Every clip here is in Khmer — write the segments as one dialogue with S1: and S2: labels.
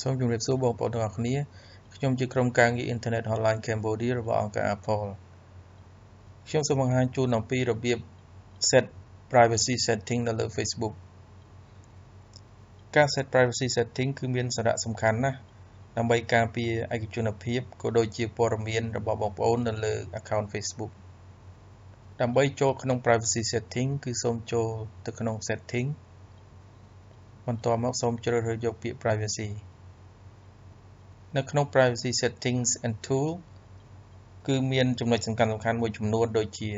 S1: សូមជម្រាបសួរបងប្អូនទាំងអស់គ្នាខ្ញុំជាក្រុមការងារ Internet Hotline Cambodia របស់អង្គការ Apple ខ្ញុំសូមបង្ហាញជូនអំពីរបៀប set privacy setting នៅលើ Facebook ការ set privacy setting គឺមានសារៈសំខាន់ណាស់ដើម្បីការពារឯកជនភាពក៏ដូចជាព័ត៌មានរបស់បងប្អូននៅលើ account Facebook ដើម្បីចូលក្នុង privacy setting គឺសូមចូលទៅក្នុង setting បន្ទាប់មកសូមជ្រើសរើសយកពាក្យ privacy នៅក្នុង privacy settings and tool គឺមានចំណុចសំខាន់ៗមួយចំនួនដូចជា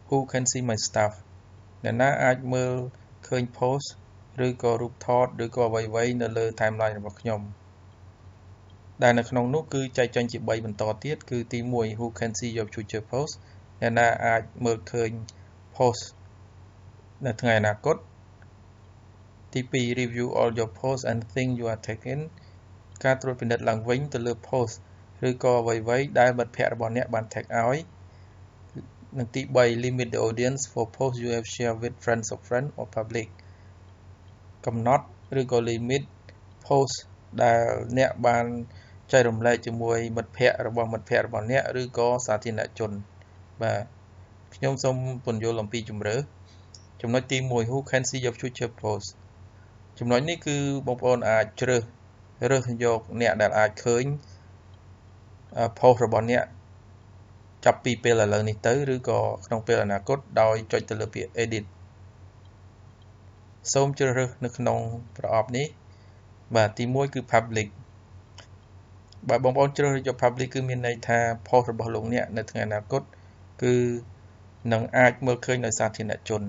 S1: Who can see my stuff អ្នកណាអាចមើលឃើញ post ឬក៏រូបថតឬក៏អ្វីៗនៅលើ timeline របស់ខ្ញុំដែលនៅក្នុងនោះគឺចែកចេញជា3បន្តទៀតគឺទី1 Who can see your future post អ្នកណាអាចមើលឃើញ post នៅថ្ងៃអនាគតទី2 Review all your posts and things you are taken ការត្រួតពិនិត្យឡើងវិញទៅលើ post ឬក៏អ្វីៗដែលមិត្តភ័ក្តិរបស់អ្នកបាន tag ឲ្យនិងទី3 Limit the audience for posts you have shared with friends of friends or public កំណត់ឬក៏ limit post ដែលអ្នកបានចែករំលែកជាមួយមិត្តភ័ក្តិរបស់អ្នកឬក៏សាធារណជនបាទខ្ញុំសូមពន្យល់អំពីជំរើសចំណុចទី1 Who can see your future post ចំណុចនេះគឺបងប្អូនអាចជ្រើសរើសយកអ្នកដែលអាចឃើញ post របស់អ្នកចាប់ពីពេលឥឡូវនេះទៅឬក៏ក្នុងពេលអនាគតដោយចុចទៅលើពាក្យ edit សូមជ្រើសរើសនៅក្នុងប្រអប់នេះបាទទី1គឺ public បើបងប្អូនជ្រើសរើសយក public គឺមានន័យថា post របស់លោកអ្នកនៅថ្ងៃអនាគតគឺនឹងអាចមើលឃើញដោយសាធារណជន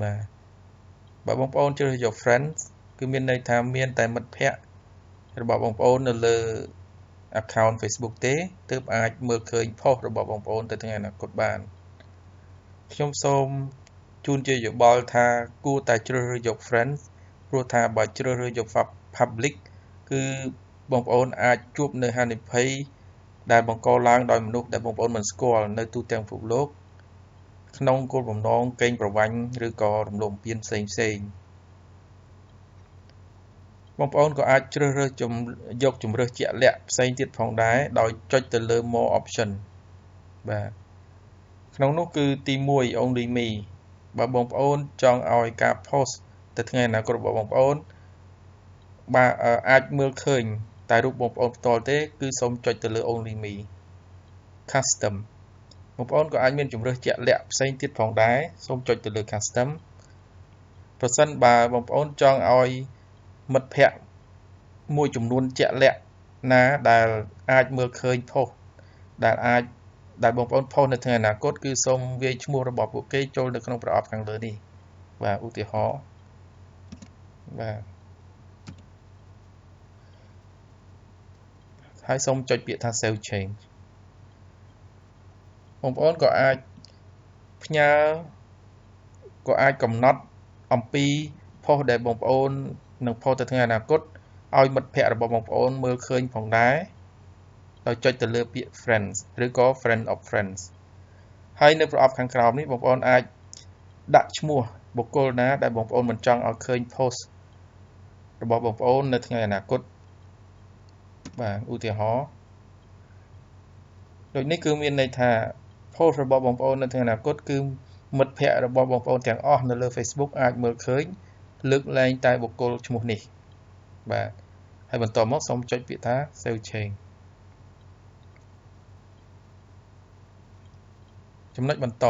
S1: បាទបើបងប្អូនជ្រើសរើសយក friends គឺមានន័យថាមានតែមិត្តភ័ក្តិរបស់បងប្អូននៅលើ account Facebook ទេទើបអាចមើលឃើញ post របស់បងប្អូនទៅថ្ងៃអនាគតបានខ្ញុំសូមជូនជាយោបល់ថាគួរតែជ្រើសរើសយក friends ព្រោះថាបើជ្រើសរើសយក public គឺបងប្អូនអាចជួបនៅហានិភ័យដែលបង្កឡើងដោយមនុស្សដែលបងប្អូនមិនស្គាល់នៅទូទាំងពិភពលោកក្នុងគោលបំណងកេងប្រវ័ញ្ចឬក៏រំលោភបំពានផ្សេងៗបងប្អូនក៏អាចជ្រើសរើសយកជម្រើសជាក់លាក់ផ្សេងទៀតផងដែរដោយចុចទៅលើ More option បាទក្នុងនោះគឺទី1 Only me បើបងប្អូនចង់ឲ្យការ post ទៅថ្ងៃអនាគតរបស់បងប្អូនបាទអាចមើលឃើញតែរូបបងប្អូនផ្ទាល់ទេគឺសូមចុចទៅលើ Only me Custom បងប្អូនក៏អាចមានជម្រើសជាក់លាក់ផ្សេងទៀតផងដែរសូមចុចទៅលើ Custom ប្រសិនបើបងប្អូនចង់ឲ្យមិត្តភ័ក្តិមួយចំនួនជាក់លាក់ណាដែលអាចមើលឃើញ post ដែលបងប្អូន post នៅថ្ងៃអនាគតគឺសូមវាយឈ្មោះរបស់ពួកគេចូលនៅក្នុងប្រអប់ខាងលើនេះបាទឧទាហរណ៍បាទហើយសូមចុចពាក្យថា Save Change បងប្អូនក៏អាចផ្ញើក៏អាចកំណត់អំពី post ដែលបងប្អូននឹង post ទៅថ្ងៃអនាគតឲ្យមិត្តភ័ក្តិរបស់បងប្អូនមើលឃើញផងដែរដោយចុចទៅលើពាក្យ friends ឬក៏ friend of friends ហើយនៅប្រអប់ខាងក្រោមនេះបងប្អូនអាចដាក់ឈ្មោះបុគ្គលណាដែលបងប្អូនមិនចង់ឲ្យឃើញ post របស់បងប្អូននៅថ្ងៃអនាគតបាទឧទាហរណ៍ដូចនេះគឺមានន័យថា post របស់បងប្អូននៅថ្ងៃអនាគតគឺមិត្តភ័ក្តិរបស់បងប្អូនទាំងអស់នៅលើ Facebook អាចមើលឃើញលើកលែងតែបុគ្គលឈ្មោះនេះបាទហើយបន្តមកសូមចុចពាក្យថា Save Change ចំណុចបន្ត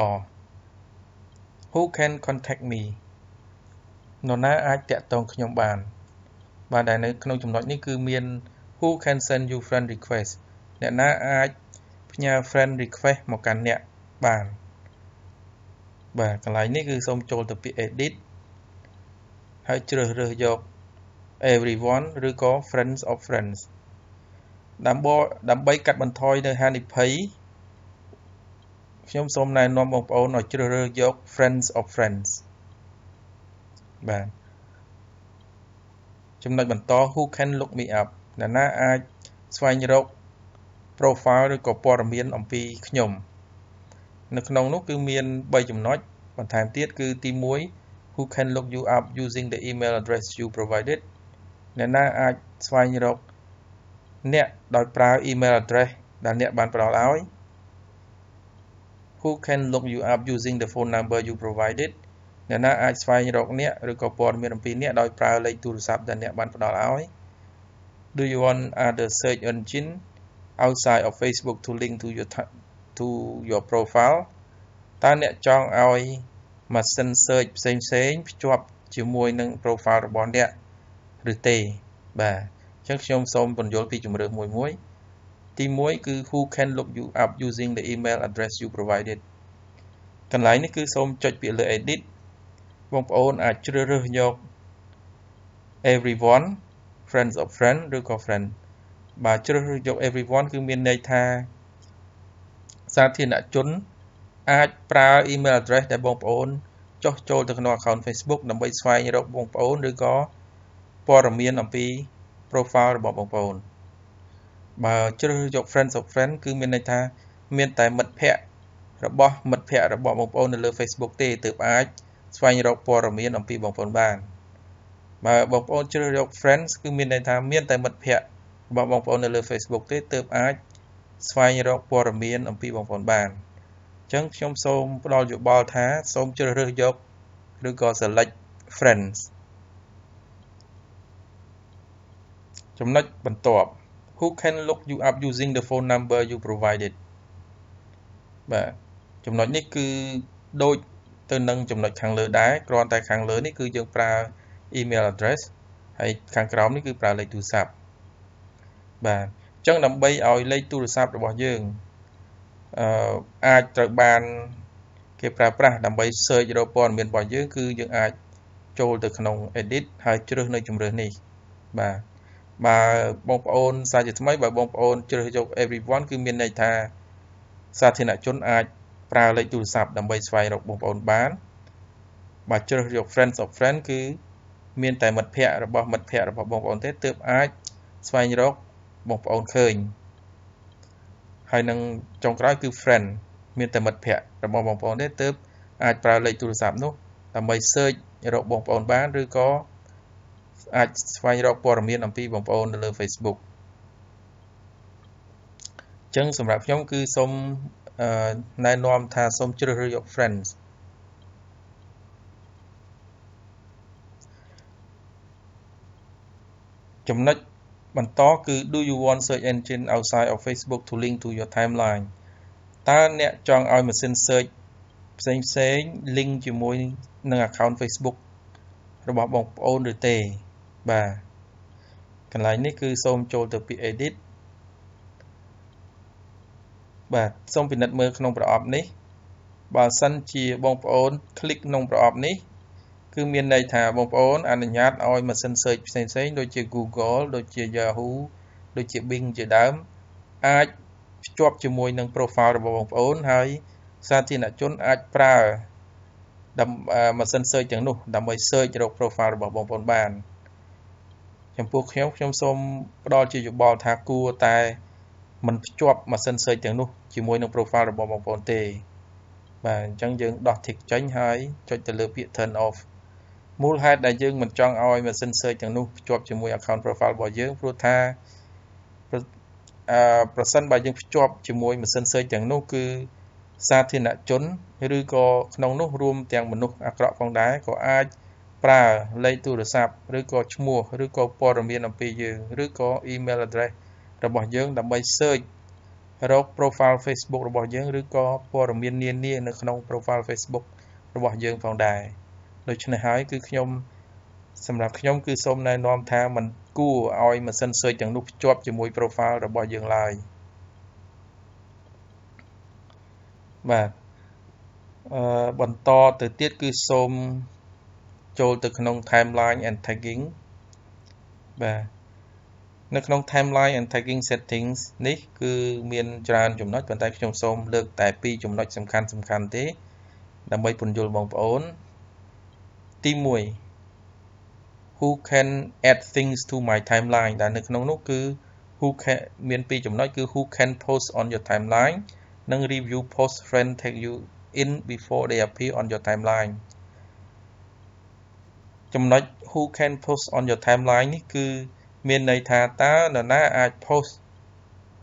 S1: Who can contact me នរណាអាចតាក់ទងខ្ញុំបានបាទដែលនៅក្នុងចំណុចនេះគឺមាន Who can send you friend request អ្នកណាអាចផ្ញើ friend request មកកាន់អ្នកបានបាទកន្លែងនេះគឺសូមចូលទៅពាក្យ edit ហើយជ្រើសរើសយក everyone ឬក៏ friends of friends ដើម្បីកាត់បន្ថយនៅហានិភ័យខ្ញុំសូមណែនាំបងប្អូនឲ្យជ្រើសរើសយក friends of friends បាទចំណុចបន្ត Who can look me up អ្នកណាអាចស្វែងរក profile ឬក៏ព័ត៌មានអំពីខ្ញុំនៅក្នុងនោះគឺមាន3ចំណុចបន្ថែមទៀតគឺទី1 Who can look you up using the email address you provided អ្នកណាអាច ស្វែងរកអ្នកដោយប្រើ email address ដែលអ្នកបានផ្ដល់ឲ្យ Who can look you up using the phone number you provided អ្នកណាអាចស្វែងរកអ្នកឬក៏ព័ត៌មានអំពីអ្នកដោយប្រើលេខទូរស័ព្ទដែលអ្នកបានផ្ដល់ឲ្យ Do you want other search engine outside of Facebook to link to your profile តើអ្នកចង់ឲ្យម៉ាស៊ីន search ផ្សេងៗភ្ជាប់ជាមួយនឹង profile របស់អ្នកឬទេបាទអញ្ចឹងខ្ញុំសូមពន្យល់ពីជំរើសមួយទី1គឺ Who can look you up using the email address you provided កន្លែងនេះគឺសូមចុចពាក្យលើ edit បងប្អូនអាចជ្រើសរើសយក everyone friends of friend ឬក៏ friend បើជ្រើសរើសយក everyone គឺមានន័យថាសាធារណជនអាចប្រើ email address ដែលបងប្អូនចុះចូលទៅក្នុង account Facebook ដើម្បីស្វែងរកបងប្អូនឬក៏ព័ត៌មានអំពី profile របស់បងប្អូនបើជ្រើសរើសយក friends of friend គឺមានន័យថាមានតែមិត្តភ័ក្តិរបស់បងប្អូននៅលើ Facebook ទេទើបអាចស្វែងរកព័ត៌មានអំពីបងប្អូនបានបើបងប្អូនជ្រើសរើសយក friends គឺមានន័យថាមានតែមិត្តភ័ក្តិរបស់បងប្អូននៅលើ Facebook ទេទើបអាចស្វែងរកព័ត៌មានអំពីបងប្អូនបានអញ្ចឹងខ្ញុំសូមផ្ដល់យោបល់ថាសូមជ្រើសរើសយកឬក៏ select friends ចំណុចបន្ទាប់ Who can look you up using the phone number you provided បាទចំណុចនេះគឺដូចទៅនឹងចំណុចខាងលើដែរគ្រាន់តែខាងលើនេះគឺយើងប្រើ email address ហើយខាងក្រោមនេះគឺប្រើលេខទូរស័ព្ទបាទអញ្ចឹងដើម្បីឲ្យលេខទូរស័ព្ទរបស់យើងអាចត្រូវបានគេប្រើប្រាស់ដើម្បី search រកព័ត៌មានរបស់យើងគឺយើងអាចចូលទៅក្នុង edit ហើយជ្រើសនៅជម្រើសនេះបាទបើបងប្អូនសាជាថ្មីបើបងប្អូនជ្រើសយក everyone គឺមានន័យថាសាធារណជនអាចប្រើលេខទូរស័ព្ទដើម្បីស្វែងរកបងប្អូនបានបើជ្រើសយក friends of friend គឺមានតែមិត្តភ័ក្តិរបស់បងប្អូនទេទើបអាចស្វែងរកបងប្អូនឃើញហើយនឹងចុងក្រោយគឺ friend មានតែមិត្តភ័ក្តិរបស់បងប្អូនទេទើបអាចប្រើលេខទូរស័ព្ទនោះដើម្បី search រកបងប្អូនបានឬក៏អាចស្វែងរកព័ត៌មានអំពីបងប្អូននៅលើ Facebook អញ្ចឹងសម្រាប់ខ្ញុំគឺសូមណែនាំថាសូមជ្រើសរើសយក friends ចំណុចបន្តគឺ Do you want search engine outside of Facebook to link to your timeline តើអ្នកចង់ឲ្យម៉ាស៊ីន search ផ្សេង link ជាមួយនឹង account Facebook របស់បងប្អូនឬទេបាទកន្លែងនេះគឺសូមចូលទៅពាក្យ edit បាទសូមពិនិត្យមើលក្នុងប្រអប់នេះបើសិនជាបងប្អូនคลิกក្នុងប្រអប់នេះគឺមានន័យថាបងប្អូនអនុញ្ញាតឲ្យម៉ាស៊ីន search ផ្សេងៗដូចជា Google ដូចជា Yahoo ដូចជា Bing ជាដើមអាចភ្ជាប់ជាមួយនឹង profile របស់បងប្អូនហើយសាធារណជនអាចប្រើម៉ាស៊ីន search ទាំងនោះដើម្បី search រក profile របស់បងប្អូនបានចំពោះខ្ញុំសូមផ្ដល់ជាយោបល់ថាគួរតែមិនភ្ជាប់ម៉ាស៊ីន search ទាំងនោះជាមួយនឹង profile របស់បងប្អូនទេបាទអញ្ចឹងយើងដោះ tick ចេញហើយចុចទៅលើពាក្យ turn off មូលហេតុដែលយើងមិនចង់ឲ្យម៉ាស៊ីន search ទាំងនោះភ្ជាប់ជាមួយ account profile របស់យើងព្រោះថាប្រសិនបើយើងភ្ជាប់ជាមួយម៉ាស៊ីន search ទាំងនោះគឺសាធារណជនឬក៏ក្នុងនោះរួមទាំងមនុស្សអាក្រក់ផងដែរក៏អាចប្រើលេខទូរស័ព្ទឬក៏ឈ្មោះឬក៏ព័ត៌មានអំពីយើងឬក៏ email address របស់យើងដើម្បី search រក profile Facebook របស់យើងឬក៏ព័ត៌មាននានានៅក្នុង profile Facebook របស់យើងផងដែរដូច្នេះហើយគឺសម្រាប់ខ្ញុំគឺសូមណែនាំថាมันគួរឲ្យម៉ាស៊ីន search ទាំងនោះភ្ជាប់ជាមួយ profile របស់យើងឡើយបាទបន្តទៅទៀតគឺសូមចូលទៅក្នុង timeline and tagging បាទនៅក្នុង timeline and tagging settings នេះគឺមានច្រើនចំណុចប៉ុន្តែខ្ញុំសូមលើកតែ2ចំណុចសំខាន់ទេដើម្បីពន្យល់បងប្អូនទី1 Who can add things to my timeline ដែលនៅក្នុងនោះគឺ Who can មាន2ចំណុចគឺ Who can post on your timeline និង review post friend tag you in before they appear on your timeline ចំណុច Who can post on your timeline នេះគឺ មានន័យថាតើនរណាអាច post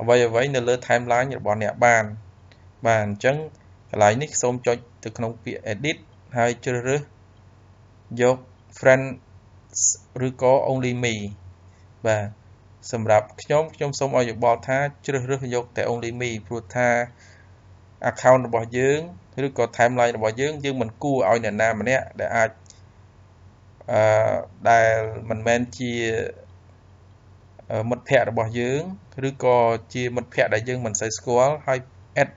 S1: អ្វីនៅលើ timeline របស់អ្នកបានបាទអញ្ចឹងកន្លែងនេះសូមចុចទៅក្នុងពាក្យ edit ហើយជ្រើសរើសយក friend ឬក៏ only me បាទសម្រាប់ខ្ញុំសូមឲ្យយោបល់ថាជ្រើសរើសយកតែ only me ព្រោះថា account របស់យើងឬក៏ timeline របស់យើងមិនគួរឲ្យអ្នកណាម្នាក់ដែលអាចដែលមិនមែនជាមិត្តភ័ក្តិរបស់យើងឬក៏ជាមិត្តភ័ក្តិដែលយើងមិនសូវស្គាល់ហើយ add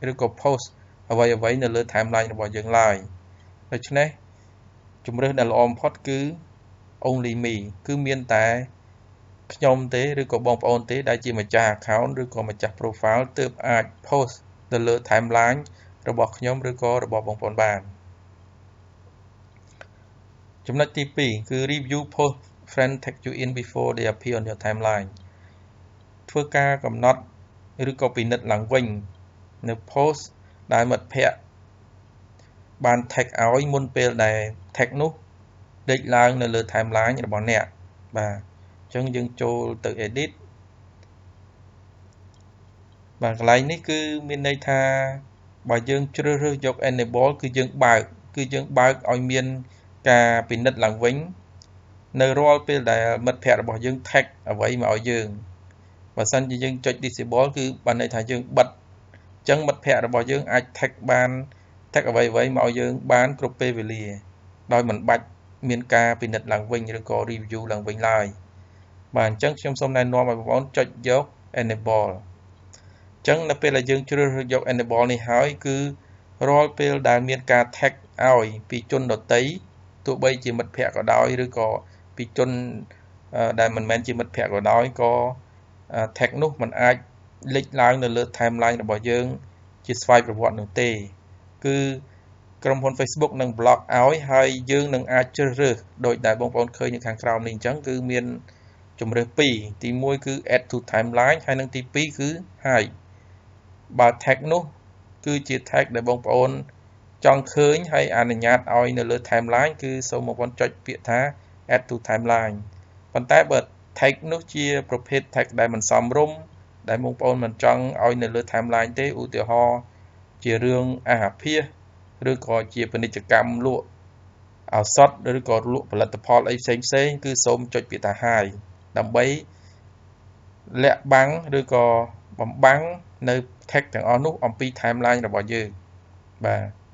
S1: ឬក៏ post អ្វីនៅលើ timeline របស់យើងឡើយដូច្នេះជម្រើសដែលល្អបំផុតគឺ only me គឺមានតែខ្ញុំទេឬក៏បងប្អូនទេដែលជាម្ចាស់ account ឬក៏ម្ចាស់ profile ទើបអាច post ទៅលើ timeline របស់ខ្ញុំឬក៏របស់បងប្អូនបានចំណុចទី2គឺ review post friend tag you in before they appear on your timeline ធ្វើការកំណត់ឬក៏ពិនិត្យឡើងវិញនៅ post ដែលមិត្តភ័ក្តិបាន tag ឲ្យមុនពេលដែល tag នោះដេកឡើងនៅលើ timeline របស់អ្នកបាទអញ្ចឹងយើងចូលទៅ edit បាទកន្លែងនេះគឺមានន័យថាបើយើងជ្រើសរើសយក enable គឺយើងបើកឲ្យមានការពិនិត្យឡើងវិញនៅរាល់ពេលដែលមិត្តភ័ក្តិរបស់យើង tag អ្វីមកឲ្យយើងបើសិនជាយើងចុច disable គឺបានន័យថាយើងបិទអញ្ចឹងមិត្តភ័ក្តិរបស់យើងអាច tag អ្វីមកឲ្យយើងបានគ្រប់ពេលវេលាដោយមិនបាច់មានការពិនិត្យឡើងវិញឬក៏ review ឡើងវិញឡើយបាទអញ្ចឹងខ្ញុំសូមណែនាំឲ្យបងប្អូនចុចយក enable អញ្ចឹងនៅពេលដែលយើងជ្រើសរើសយក enable នេះហើយគឺរាល់ពេលដែលមានការ tag ឲ្យពីជនដទៃទោះបីជាមិត្តភ័ក្តិក៏ដោយឬក៏ពីជនដែលមិនមែនជាមិត្តភ័ក្តិក៏ដោយក៏ tag នោះมันអាចលេចឡើងនៅលើ timeline របស់យើងជាស្វ័យប្រវត្តិនោះទេគឺក្រុមហ៊ុន Facebook នឹង block ឲ្យហើយយើងនឹងអាចជ្រើសរើសដោយដែលបងប្អូនឃើញនៅខាងក្រោមនេះអញ្ចឹងគឺមានជម្រើស2ទី1គឺ add to timeline ហើយនឹងទី2គឺ hide បើ tag នោះគឺជា tag ដែលបងប្អូនចង់ឃើញហើយអនុញ្ញាតឲ្យនៅលើ timeline គឺសូមបងប្អូនចុចពាក្យថា add to timeline ប៉ុន្តែបើ tag នោះជាប្រភេទ tag ដែលមិនសមរម្យដែលបងប្អូនមិនចង់ឲ្យនៅលើ timeline ទេឧទាហរណ៍ជារឿងអាហារឬក៏ជាពាណិជ្ជកម្មលក់ឱសថឬក៏លក់ផលិតផលអីផ្សេងគឺសូមចុចពាក្យថា hide ដើម្បីលាក់បាំងឬក៏បំបាំងនៅ tag ទាំងអស់នោះអំពី timeline របស់យើងបាទ